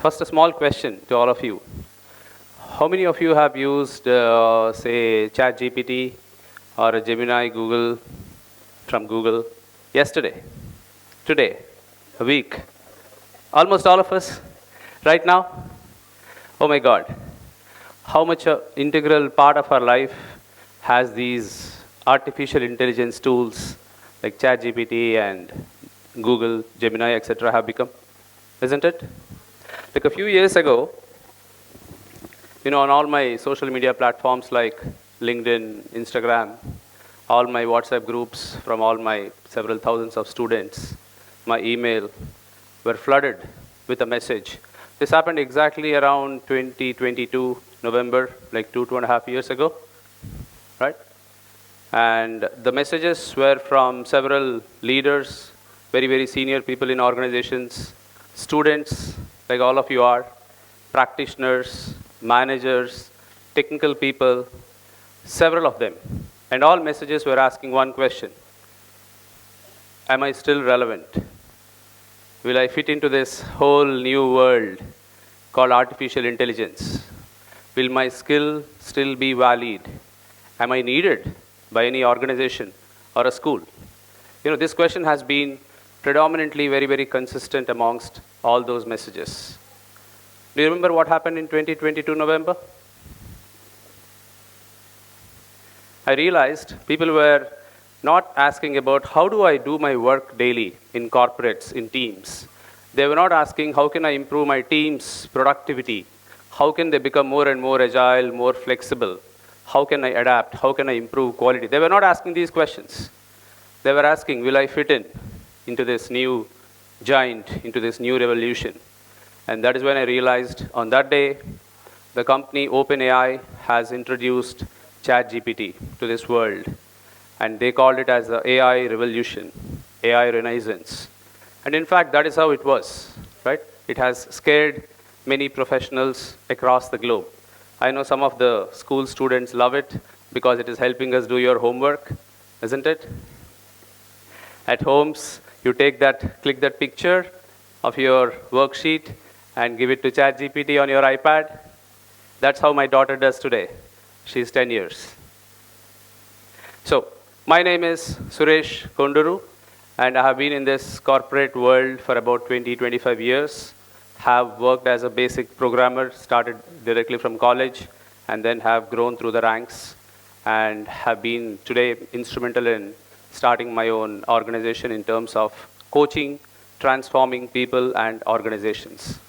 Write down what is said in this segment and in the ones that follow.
First, a small question to all of you. How many of you have used, say, ChatGPT or a Gemini Google from Google yesterday, today, a week? Almost all of us right now? Oh my God. How much an integral part of our life has these artificial intelligence tools like ChatGPT and Google, Gemini, etc. have become, isn't it? Like a few years ago, on all my social media platforms like LinkedIn, Instagram, all my WhatsApp groups from all my several thousands of students, my email were flooded with a message. This happened exactly around 2022 November, like 2.5 years ago, right? And the messages were from several leaders, very, very senior people in organizations, students, like all of you are, practitioners, managers, technical people, several of them. And all messages were asking one question: am I still relevant? Will I fit into this whole new world called artificial intelligence? Will my skill still be valid? Am I needed by any organization or a school? This question has been predominantly very, very consistent amongst all those messages. Do you remember what happened in 2022 November? I realized people were not asking about how do I do my work daily in corporates, in teams. They were not asking how can I improve my team's productivity? How can they become more and more agile, more flexible? How can I adapt? How can I improve quality? They were not asking these questions. They were asking, will I fit into this new giant, into this new revolution? And that is when I realized on that day, the company OpenAI has introduced ChatGPT to this world. And they called it as the AI revolution, AI renaissance. And in fact, that is how it was, right? It has scared many professionals across the globe. I know some of the school students love it because it is helping us do your homework, isn't it? At homes, you click that picture of your worksheet and give it to ChatGPT on your iPad. That's how my daughter does today. She's 10 years. So, my name is Suresh Konduru, and I have been in this corporate world for about 20-25 years. Have worked as a basic programmer, started directly from college, and then have grown through the ranks, and have been today instrumental in starting my own organization in terms of coaching, transforming people and organizations.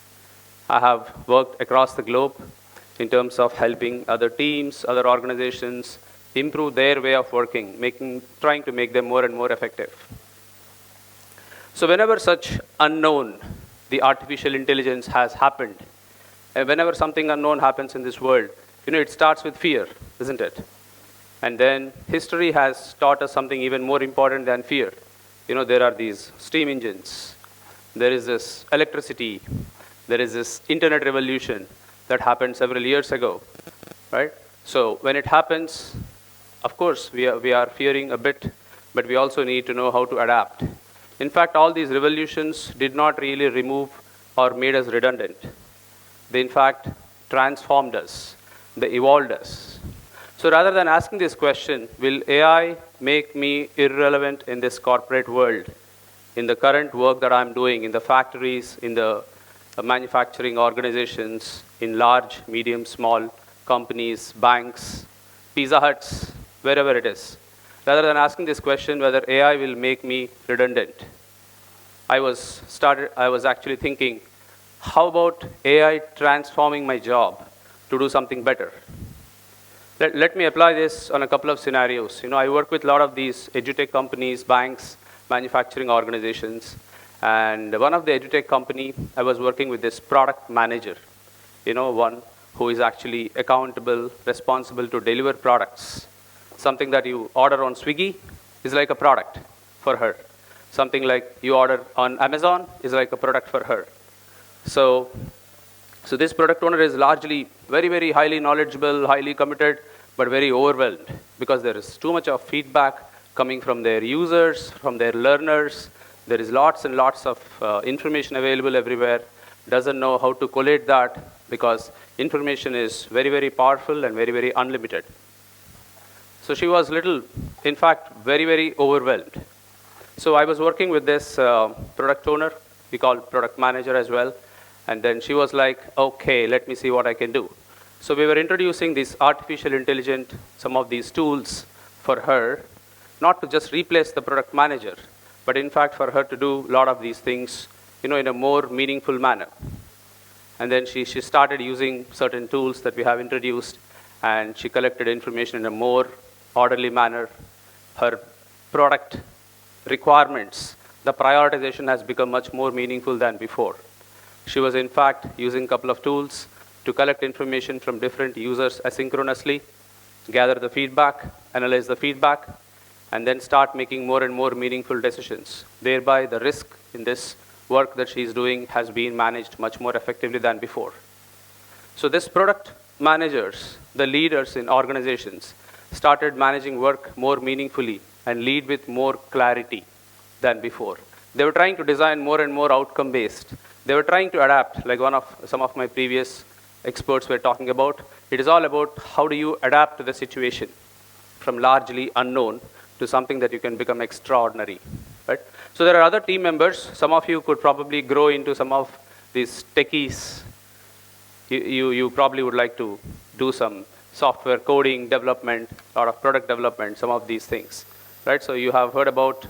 I have worked across the globe in terms of helping other teams, other organizations improve their way of working, trying to make them more and more effective. So whenever such unknown, the artificial intelligence has happened, and whenever something unknown happens in this world, it starts with fear, isn't it? And then history has taught us something even more important than fear. There are these steam engines, there is this electricity, there is this internet revolution that happened several years ago, right? So when it happens, of course, we are fearing a bit, but we also need to know how to adapt. In fact, all these revolutions did not really remove or made us redundant. They, in fact, transformed us. They evolved us. So rather than asking this question, will AI make me irrelevant in this corporate world, in the current work that I'm doing, in the factories, in the manufacturing organizations, in large, medium, small companies, banks, Pizza Huts, wherever it is. Rather than asking this question whether AI will make me redundant, I was actually thinking, how about AI transforming my job to do something better? Let me apply this on a couple of scenarios. I work with a lot of these edutech companies, banks, manufacturing organizations. And one of the edutech company, I was working with this product manager, one who is actually accountable, responsible to deliver products. Something that you order on Swiggy is like a product for her. Something like you order on Amazon is like a product for her. So this product owner is largely very, very highly knowledgeable, highly committed, but very overwhelmed because there is too much of feedback coming from their users, from their learners. There is lots and lots of information available everywhere. doesn't know how to collate that because information is very, very powerful and very, very unlimited. So she was in fact, very, very overwhelmed. So I was working with this product owner, we call product manager as well, and then she was like, okay, let me see what I can do. So we were introducing these artificial intelligence, some of these tools for her, not to just replace the product manager, but in fact for her to do a lot of these things, in a more meaningful manner. And then she started using certain tools that we have introduced, and she collected information in a more orderly manner. Her product requirements, the prioritization has become much more meaningful than before. She was in fact using a couple of tools to collect information from different users asynchronously, gather the feedback, analyze the feedback, and then start making more and more meaningful decisions. Thereby, the risk in this work that she's doing has been managed much more effectively than before. So this product managers, the leaders in organizations, started managing work more meaningfully and lead with more clarity than before. They were trying to design more and more outcome-based. They were trying to adapt, like some of my previous experts were talking about. It is all about how do you adapt to the situation from largely unknown to something that you can become extraordinary, right? So there are other team members. Some of you could probably grow into some of these techies. You probably would like to do some software coding development, a lot of product development, some of these things, right? So you have heard about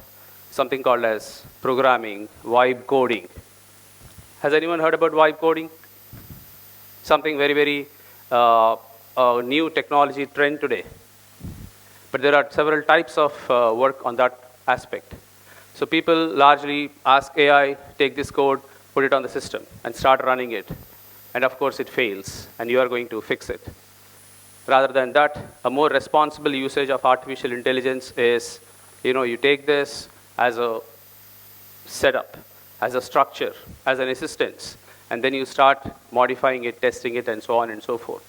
something called as programming, vibe coding. Has anyone heard about vibe coding? Something very, very new technology trend today. But there are several types of work on that aspect. So people largely ask AI, take this code, put it on the system, and start running it. And of course, it fails, and you are going to fix it. Rather than that, a more responsible usage of artificial intelligence is, you take this as a setup, as a structure, as an assistance, and then you start modifying it, testing it, and so on and so forth.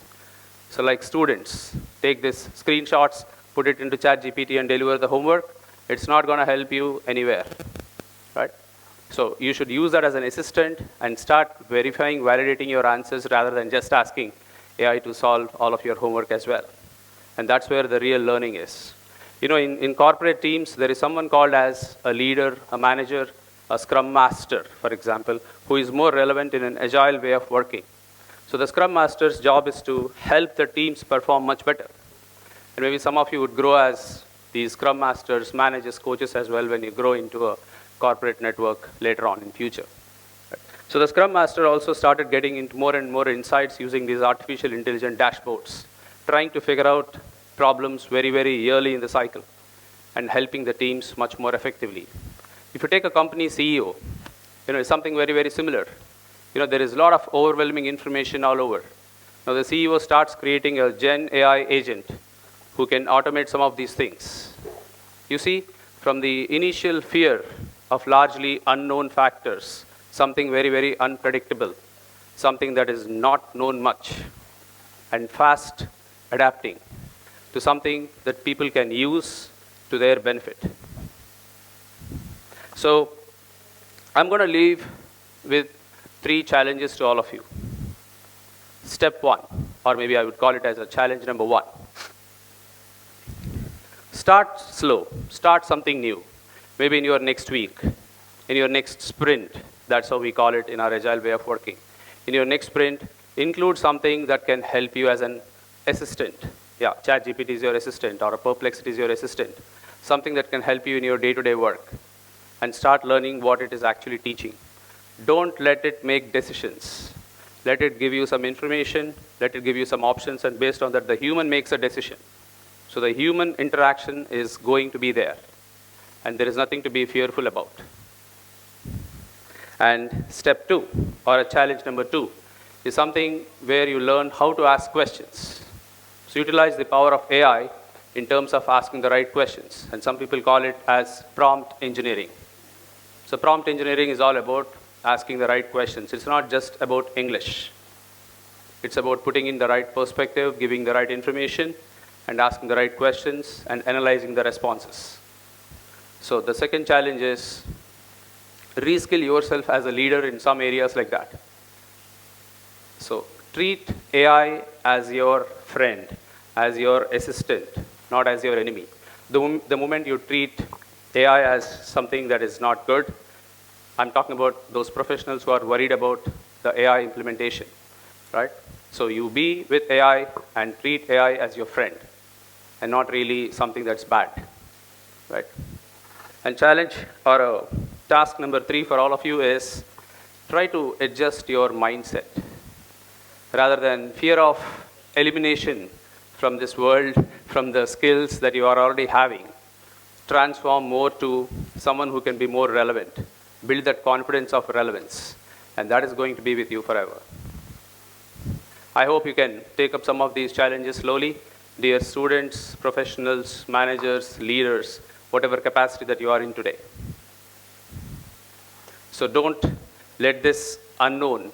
So like students, take this screenshots, put it into ChatGPT and deliver the homework. It's not going to help you anywhere, right? So you should use that as an assistant and start verifying, validating your answers rather than just asking AI to solve all of your homework as well. And that's where the real learning is. In corporate teams, there is someone called as a leader, a manager, a scrum master, for example, who is more relevant in an agile way of working. So the scrum master's job is to help the teams perform much better. And maybe some of you would grow as these scrum masters, managers, coaches as well when you grow into a corporate network later on in future. So the scrum master also started getting into more and more insights using these artificial intelligence dashboards, trying to figure out problems very, very early in the cycle and helping the teams much more effectively. If you take a company CEO, it's something very, very similar. There is a lot of overwhelming information all over. Now the CEO starts creating a Gen AI agent who can automate some of these things. You see, from the initial fear of largely unknown factors, something very, very unpredictable, something that is not known much, and fast adapting to something that people can use to their benefit. So I'm going to leave with 3 challenges to all of you. Step 1, or maybe I would call it as a challenge number 1. Start slow. Start something new. Maybe in your next week, in your next sprint. That's how we call it in our agile way of working. In your next sprint, include something that can help you as an assistant. Yeah, ChatGPT is your assistant, or a Perplexity is your assistant. Something that can help you in your day-to-day work. And start learning what it is actually teaching. Don't let it make decisions. Let it give you some information. Let it give you some options. And based on that, the human makes a decision. So the human interaction is going to be there. And there is nothing to be fearful about. And step 2, or a challenge number 2, is something where you learn how to ask questions. So utilize the power of AI in terms of asking the right questions. And some people call it as prompt engineering. So prompt engineering is all about asking the right questions. It's not just about English. It's about putting in the right perspective, giving the right information, and asking the right questions, and analyzing the responses. So the second challenge is reskill yourself as a leader in some areas like that. So treat AI as your friend, as your assistant, not as your enemy. The moment you treat AI as something that is not good, I'm talking about those professionals who are worried about the AI implementation, right? So you be with AI and treat AI as your friend and not really something that's bad, right? And challenge or task number 3 for all of you is try to adjust your mindset. Rather than fear of elimination from this world, from the skills that you are already having, transform more to someone who can be more relevant. Build that confidence of relevance, and that is going to be with you forever. I hope you can take up some of these challenges slowly. Dear students, professionals, managers, leaders, whatever capacity that you are in today. So don't let this unknown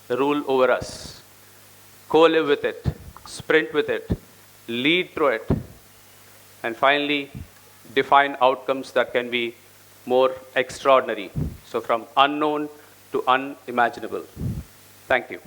rule over us. Co-live with it, sprint with it, lead through it, and finally define outcomes that can be more extraordinary. So from unknown to unimaginable. Thank you.